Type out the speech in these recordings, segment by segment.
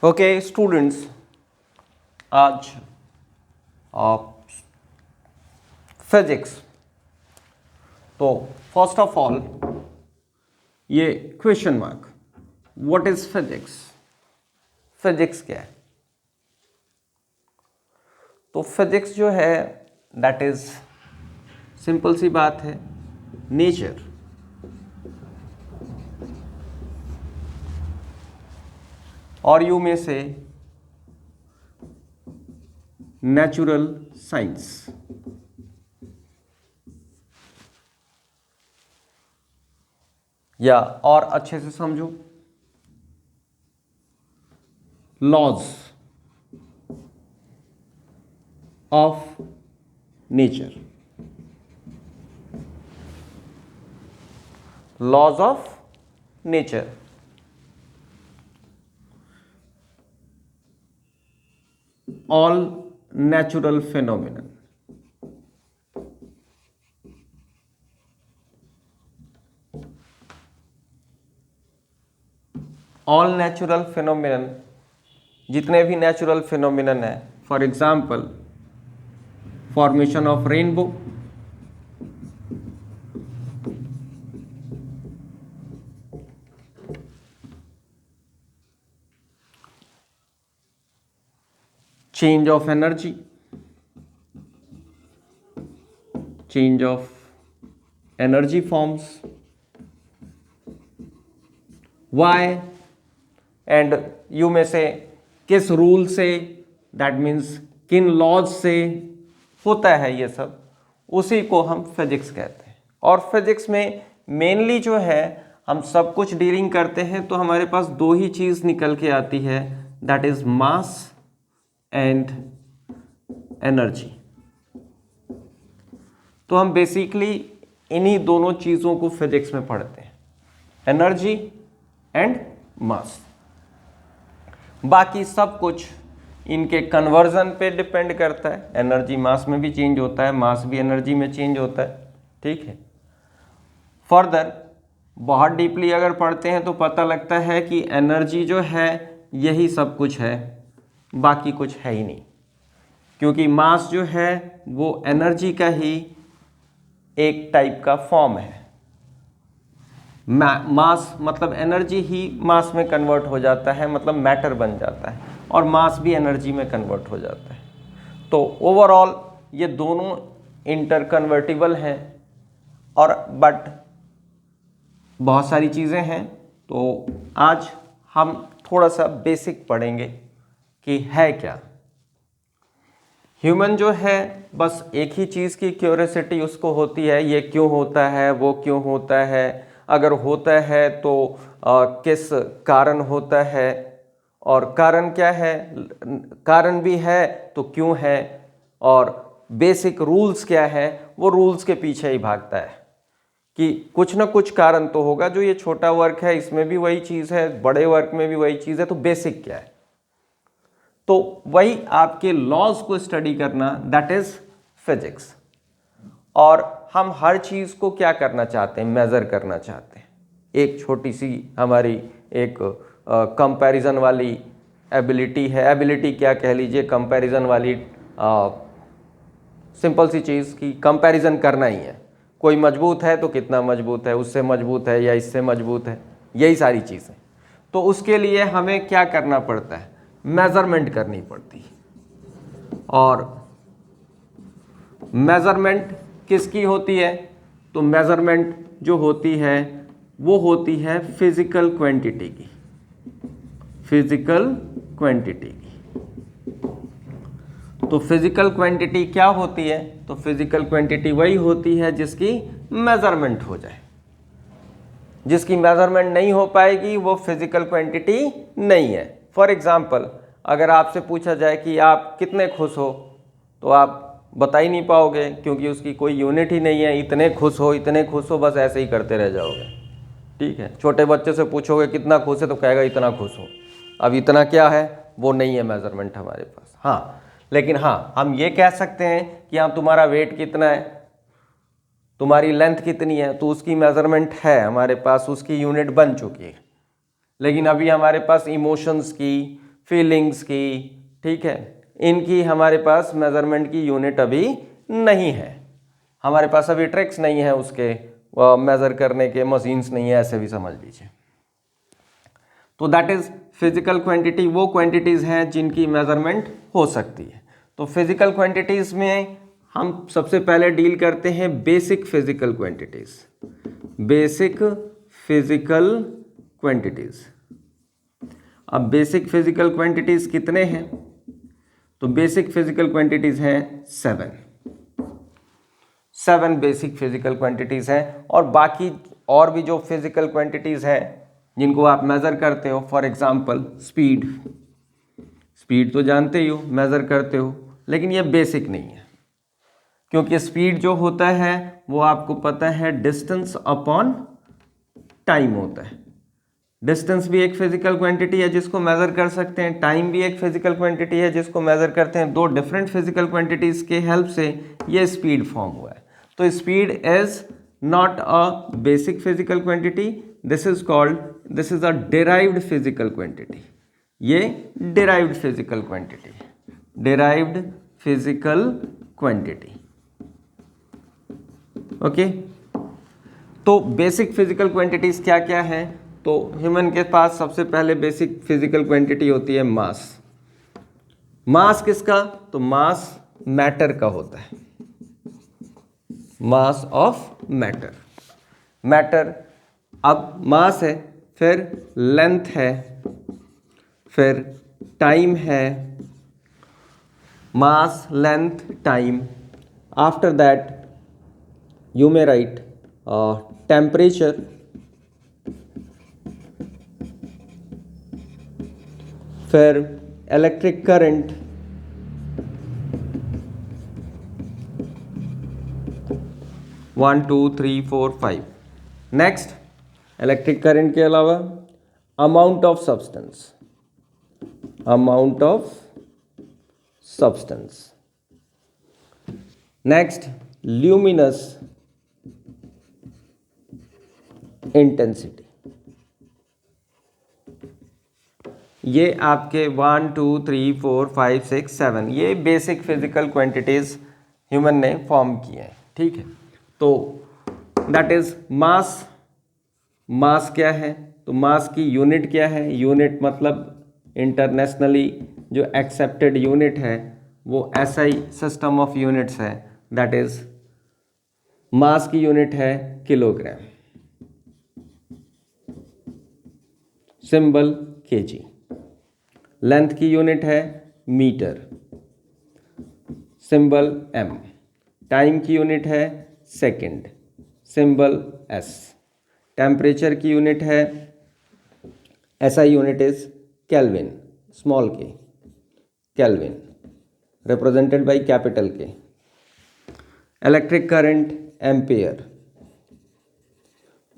Okay students, आज physics. तो first of all ये question mark, what is physics? Physics क्या है? तो फिजिक्स जो है दैट इज सिंपल सी बात है, नेचर। और यू में से नेचुरल साइंस। या और अच्छे से समझो, laws of nature. Laws of nature all natural phenomenon। all natural phenomenon, जितने भी नेचुरल फिनोमिनन है, for example formation of rainbow, change of energy, change of energy forms, why and you में से किस रूल से, दैट मीन्स किन laws से होता है ये सब, उसी को हम फिजिक्स कहते हैं। और फिजिक्स में मेनली जो है हम सब कुछ डीलिंग करते हैं, तो हमारे पास दो ही चीज़ निकल के आती है, that is mass and energy. तो हम बेसिकली इन्हीं दोनों चीज़ों को फिजिक्स में पढ़ते हैं, एनर्जी एंड मास। बाकी सब कुछ इनके कन्वर्जन पे डिपेंड करता है। एनर्जी मास में भी चेंज होता है, मास भी एनर्जी में चेंज होता है, ठीक है। फर्दर बहुत डीपली अगर पढ़ते हैं तो पता लगता है कि एनर्जी जो है यही सब कुछ है, बाकी कुछ है ही नहीं, क्योंकि मास जो है वो एनर्जी का ही एक टाइप का फॉर्म है। मास मतलब एनर्जी ही मास में कन्वर्ट हो जाता है, मतलब मैटर बन जाता है, और मास भी एनर्जी में कन्वर्ट हो जाता है। तो ओवरऑल ये दोनों इंटरकन्वर्टिबल हैं, और बट बहुत सारी चीज़ें हैं। तो आज हम थोड़ा सा बेसिक पढ़ेंगे कि है क्या। ह्यूमन जो है बस एक ही चीज़ की क्यूरियोसिटी उसको होती है, ये क्यों होता है, वो क्यों होता है, अगर होता है तो किस कारण होता है, और कारण क्या है, कारण भी है तो क्यों है, और बेसिक रूल्स क्या है, वो रूल्स के पीछे ही भागता है कि कुछ ना कुछ कारण तो होगा। जो ये छोटा वर्क है इसमें भी वही चीज़ है, बड़े वर्क में भी वही चीज़ है, तो बेसिक क्या है। तो वही आपके लॉज को स्टडी करना, दैट इज फिजिक्स। और हम हर चीज़ को क्या करना चाहते हैं, मेज़र करना चाहते हैं। एक छोटी सी हमारी एक कंपैरिजन वाली एबिलिटी है, एबिलिटी क्या कह लीजिए, कंपैरिजन वाली सिंपल सी चीज़ की कंपैरिजन करना ही है। कोई मजबूत है तो कितना मजबूत है, उससे मजबूत है या इससे मजबूत है, यही सारी चीज़ें। तो उसके लिए हमें क्या करना पड़ता है, मेज़रमेंट करनी पड़ती है। और मेज़रमेंट किसकी होती है, तो मेज़रमेंट जो होती है वो होती है फिजिकल क्वांटिटी की, फिजिकल क्वांटिटी की। तो फिजिकल क्वांटिटी क्या होती है, तो फिजिकल क्वांटिटी वही होती है जिसकी मेज़रमेंट हो जाए। जिसकी मेज़रमेंट नहीं हो पाएगी वो फिजिकल क्वांटिटी नहीं है। फॉर एग्जाम्पल अगर आपसे पूछा जाए कि आप कितने खुश हो, तो आप बता ही नहीं पाओगे, क्योंकि उसकी कोई यूनिट ही नहीं है। इतने खुश हो, इतने खुश हो, बस ऐसे ही करते रह जाओगे, ठीक है। छोटे बच्चे से पूछोगे कितना खुश है, तो कहेगा इतना खुश हो। अब इतना क्या है, वो नहीं है मेज़रमेंट हमारे पास। हाँ, लेकिन हाँ हम ये कह सकते हैं कि हाँ तुम्हारा वेट कितना है, तुम्हारी लेंथ कितनी है, तो उसकी मेज़रमेंट है हमारे पास, उसकी यूनिट बन चुकी है। लेकिन अभी हमारे पास इमोशंस की, फीलिंग्स की, ठीक है, इनकी हमारे पास मेजरमेंट की यूनिट अभी नहीं है, हमारे पास अभी ट्रिक्स नहीं है उसके मेजर करने के, मशीन्स नहीं है, ऐसे भी समझ लीजिए। तो दैट इज फिजिकल क्वांटिटी, वो क्वांटिटीज हैं जिनकी मेजरमेंट हो सकती है। तो फिजिकल क्वांटिटीज में हम सबसे पहले डील करते हैं basic physical quantities. Basic physical quantities, अब बेसिक फिजिकल क्वांटिटीज कितने हैं? तो बेसिक फिजिकल क्वांटिटीज हैं 7 बेसिक फिजिकल क्वांटिटीज हैं, और बाकी और भी जो फिजिकल क्वांटिटीज हैं जिनको आप मेजर करते हो, फॉर एग्जांपल स्पीड, स्पीड तो जानते ही हो, मेजर करते हो, लेकिन ये बेसिक नहीं है, क्योंकि स्पीड जो होता है वो आपको पता है डिस्टेंस अपॉन टाइम होता है। डिस्टेंस भी एक फिजिकल क्वांटिटी है जिसको मेजर कर सकते हैं, टाइम भी एक फिजिकल क्वांटिटी है जिसको मेजर करते हैं। दो डिफरेंट फिजिकल क्वांटिटीज के हेल्प से ये स्पीड फॉर्म हुआ है। तो speed is not a basic physical quantity, this is a derived physical quantity. ये derived physical quantity, derived physical quantity, okay. तो बेसिक फिजिकल क्वांटिटीज क्या क्या है? तो ह्यूमन के पास सबसे पहले बेसिक फिजिकल क्वांटिटी होती है मास। मास किसका? तो मास मैटर का होता है, मास ऑफ मैटर। मैटर, अब मास है, फिर लेंथ है, फिर टाइम है, mass, length, time. After that you may write temperature, फिर electric current, one two three four five. Next, electric current के अलावा amount of substance, amount of substance. Next, luminous intensity. ये आपके 1 2 3 4 5 6 7 ये बेसिक फिजिकल क्वांटिटीज ह्यूमन ने form किए हैं, ठीक है। तो दैट इज मास। मास क्या है? तो मास की यूनिट क्या है? यूनिट मतलब इंटरनेशनली जो एक्सेप्टेड यूनिट है वो SI सिस्टम ऑफ यूनिट्स है, दैट इज मास की यूनिट है किलोग्राम, सिंबल kg। लेंथ की यूनिट है मीटर, सिंबल m। टाइम की यूनिट है सेकंड, सिंबल s। टेम्परेचर की यूनिट है, SI unit is kelvin, small k, kelvin, represented by capital K। Electric current ampere,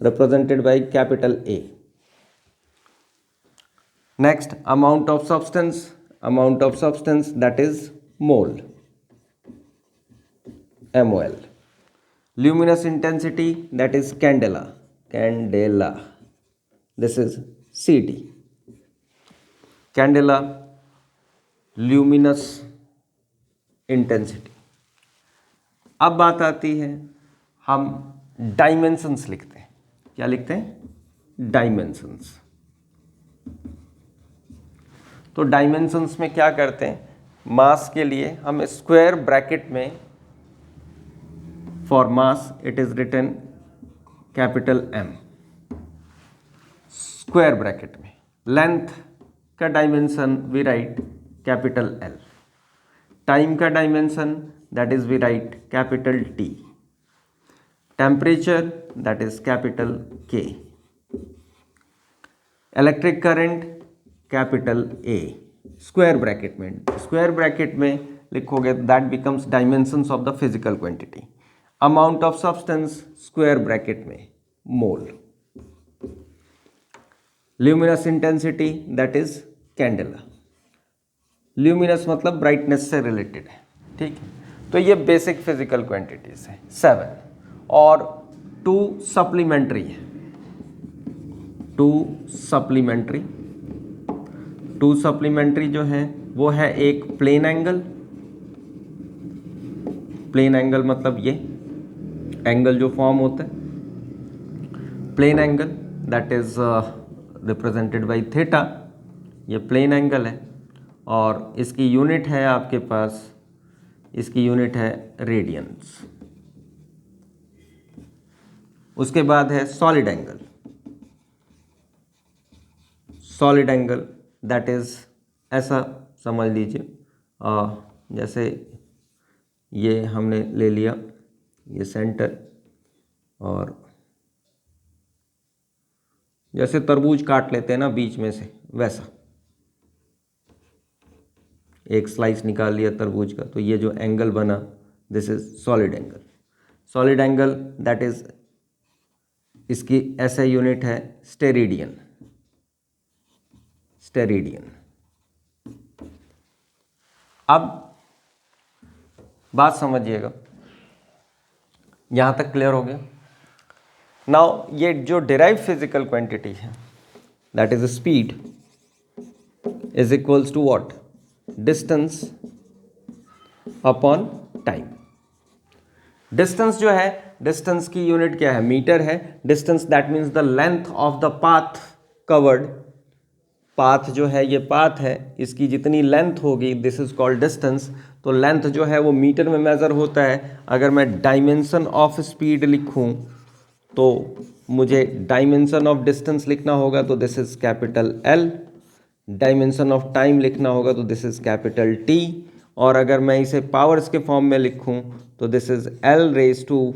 represented by capital A. Next, amount of substance that is mole, MOL. Luminous intensity that is candela, this is CD. Candela, luminous intensity. अब बात आती है, हम dimensions लिखते हैं। क्या लिखते हैं? डायमेंशंस। तो डायमेंशंस में क्या करते हैं? मास के लिए हम स्क्वायर ब्रैकेट में, for mass it is written capital M, square bracket में। लेंथ का dimension we write capital L। Time का dimension that is we write capital T। Temperature that is capital K। Electric current capital A, square bracket में। Square bracket में लिखोगे that becomes dimensions of the physical quantity. Amount of substance square bracket में mole. Luminous intensity that is candela. Luminous मतलब brightness से related है, ठीक है। तो ये बेसिक फिजिकल क्वांटिटीज है 7, और 2 सप्लीमेंट्री है, 2 सप्लीमेंट्री। टू सप्लीमेंट्री जो है वो है एक प्लेन एंगल, प्लेन एंगल मतलब ये एंगल जो फॉर्म होता है plane angle, that is represented by theta, ये प्लेन एंगल है और इसकी यूनिट है आपके पास, इसकी यूनिट है रेडियंस। उसके बाद है solid angle, solid angle that is ऐसा समझ लीजिए जैसे ये हमने ले लिया ये सेंटर, और जैसे तरबूज काट लेते हैं ना बीच में से, वैसा एक स्लाइस निकाल लिया तरबूज का, तो ये जो एंगल बना this is solid angle. Solid angle that is, इसकी ऐसा यूनिट है स्टेरेडियन, स्टेरेडियन। अब बात समझिएगा, यहां तक क्लियर हो गया। नाउ ये जो डिराइव फिजिकल क्वांटिटी है that is speed is equals to what, distance upon time. Distance जो है, डिस्टेंस की यूनिट क्या है, मीटर है। Distance that means the length of the path covered, path जो है ये पाथ है, इसकी जितनी लेंथ होगी दिस इज कॉल्ड डिस्टेंस। तो लेंथ जो है वो मीटर में मेजर होता है। अगर मैं डायमेंशन ऑफ स्पीड लिखूं तो मुझे डायमेंशन ऑफ डिस्टेंस लिखना होगा, तो this is capital L. Dimension of time लिखना होगा तो दिस इज कैपिटल टी। और अगर मैं इसे पावर्स के फॉर्म में लिखूं तो this is L raise to,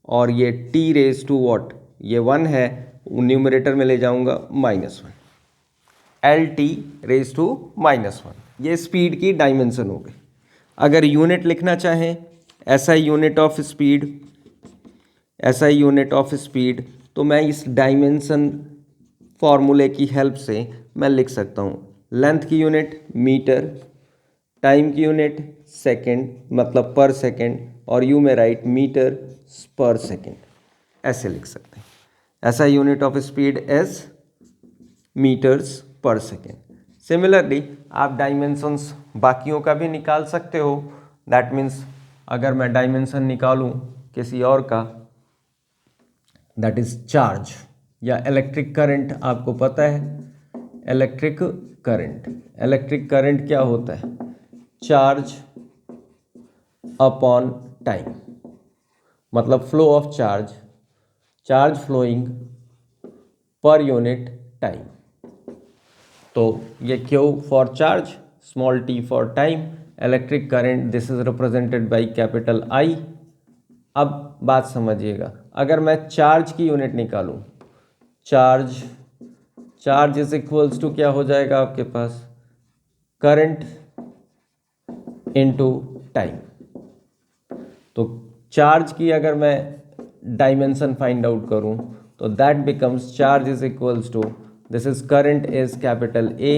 और ये टी रेज टू व्हाट, ये 1 है, न्यूमरेटर में ले जाऊंगा -1, एल टी रेज टू -1। ये स्पीड की डायमेंशन हो गई। अगर यूनिट लिखना चाहें ऐसा यूनिट ऑफ स्पीड, ऐसा यूनिट ऑफ स्पीड, तो मैं इस डायमेंशन फॉर्मूले की हेल्प से मैं लिख सकता हूँ। लेंथ की यूनिट मीटर, टाइम की यूनिट सेकंड मतलब पर सेकंड, और यू में राइट मीटर पर सेकंड, ऐसे लिख सकते हैं। ऐसा unit of speed as metres per second. Similarly आप डायमेंशंस बाकियों का भी निकाल सकते हो। दैट मीन्स अगर मैं डायमेंशन निकालूं किसी और का, दैट इज चार्ज या इलेक्ट्रिक करंट, आपको पता है इलेक्ट्रिक करंट। इलेक्ट्रिक करंट क्या होता है, चार्ज अपॉन टाइम, मतलब flow of charge, charge flowing per unit time. तो ये Q for charge, small t for time, electric current this is represented by capital I। अब बात समझिएगा, अगर मैं चार्ज की यूनिट निकालूं, charge, charge is equals to क्या हो जाएगा आपके पास, करंट इनटू टाइम। तो चार्ज की अगर मैं डायमेंशन फाइंड आउट करूं तो that becomes charge is equals to, this is current is capital A,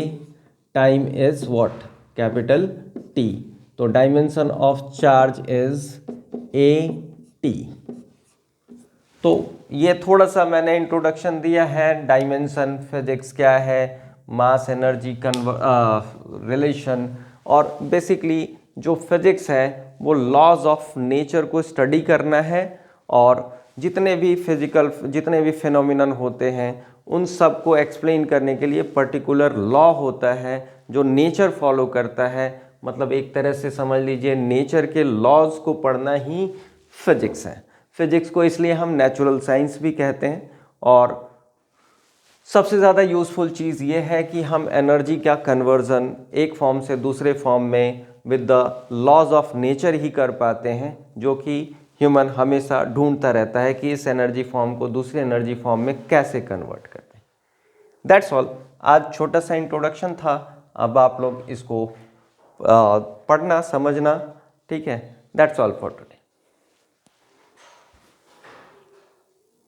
time is what, capital T। तो dimension of charge is AT। तो ये थोड़ा सा मैंने इंट्रोडक्शन दिया है, डायमेंशन, फिजिक्स क्या है, मास एनर्जी रिलेशन, और बेसिकली जो फिजिक्स है वो लॉज ऑफ नेचर को स्टडी करना है, और जितने भी फिजिकल, जितने भी फिनोमिनन होते हैं उन सब को एक्सप्लेन करने के लिए पर्टिकुलर लॉ होता है जो नेचर फॉलो करता है। मतलब एक तरह से समझ लीजिए नेचर के लॉज को पढ़ना ही फिजिक्स है। फिजिक्स को इसलिए हम नेचुरल साइंस भी कहते हैं। और सबसे ज़्यादा यूज़फुल चीज़ ये है कि हम एनर्जी का कन्वर्जन एक फॉर्म से दूसरे फॉर्म में with the laws of nature ही कर पाते हैं, जो कि ह्यूमन हमेशा ढूंढता रहता है कि इस एनर्जी फॉर्म को दूसरे एनर्जी फॉर्म में कैसे कन्वर्ट करते हैं। That's all. आज छोटा सा इंट्रोडक्शन था, अब आप लोग इसको पढ़ना समझना, ठीक है। That's all for today.